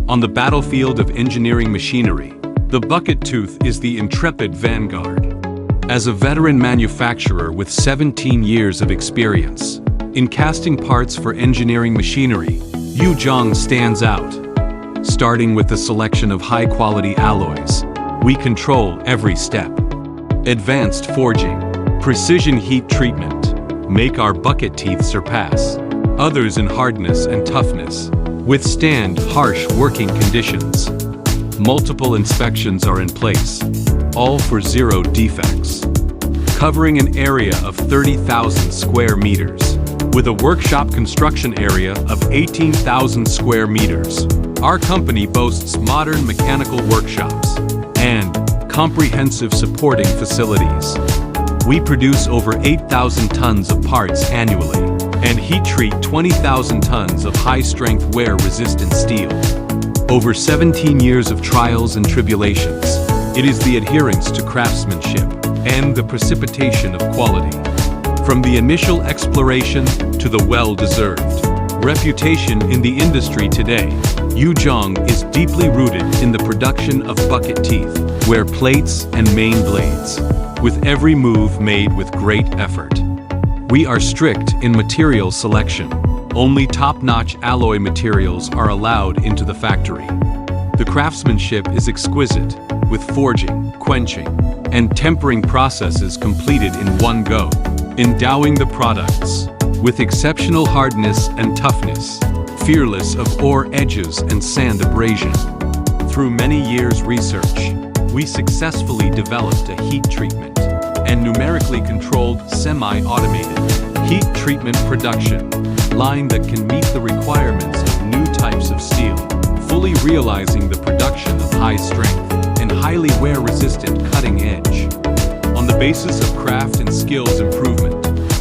On the battlefield of engineering machinery, the bucket tooth is the intrepid vanguard. As a veteran manufacturer with 17 years of experience in casting parts for engineering machinery, Yuezhong stands out. Starting with the selection of high-quality alloys, we control every step. Advanced forging, precision heat treatment, make our bucket teeth surpass others in hardness and toughness, withstand harsh working conditions. Multiple inspections are in place, all for zero defects. Covering an area of 30,000 square meters, with a workshop construction area of 18,000 square meters. Our company boasts modern mechanical workshops and comprehensive supporting facilities. We produce over 8,000 tons of parts annually and heat treat 20,000 tons of high-strength wear-resistant steel. Over 17 years of trials and tribulations, it is the adherence to craftsmanship and the precipitation of quality. From the initial exploration to the well-deserved reputation in the industry today, Yuezhong is deeply rooted in the production of bucket teeth, wear plates and main blades, with every move made with great effort. We are strict in material selection. Only top-notch alloy materials are allowed into the factory. The craftsmanship is exquisite, with forging, quenching, and tempering processes completed in one go, endowing the products with exceptional hardness and toughness, fearless of ore edges and sand abrasion. Through many years' research, we successfully developed a heat treatment and numerically controlled semi-automated heat treatment production line that can meet the requirements of new types of steel, fully realizing the production of high-strength and highly wear-resistant cutting edge. On the basis of craft and skills improvement,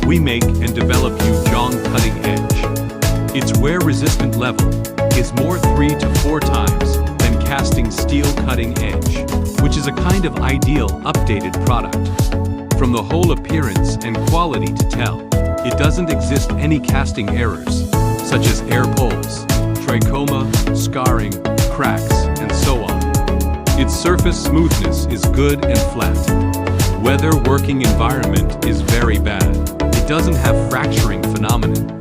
we make and develop Yuezhong cutting edge. Its wear-resistant level is more 3 to 4 times than casting steel cutting edge, which is a kind of ideal updated product. From the whole appearance and quality to tell, it doesn't exist any casting errors, such as air pulls, trachoma, scarring, cracks, and so on. Its surface smoothness is good and flat. Weather working environment is very bad. It doesn't have fracturing phenomenon.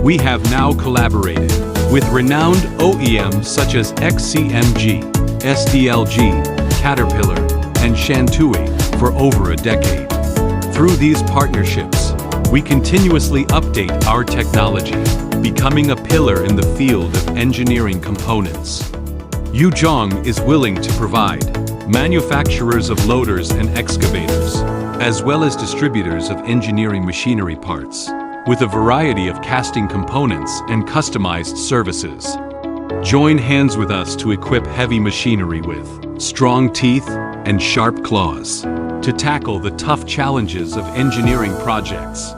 We have now collaborated with renowned OEMs such as XCMG, SDLG, Caterpillar, and Shantui for over a decade. Through these partnerships, we continuously update our technology, becoming a pillar in the field of engineering components. Yuezhong is willing to provide manufacturers of loaders and excavators, as well as distributors of engineering machinery parts, with a variety of casting components and customized services. Join hands with us to equip heavy machinery with strong teeth and sharp claws to tackle the tough challenges of engineering projects.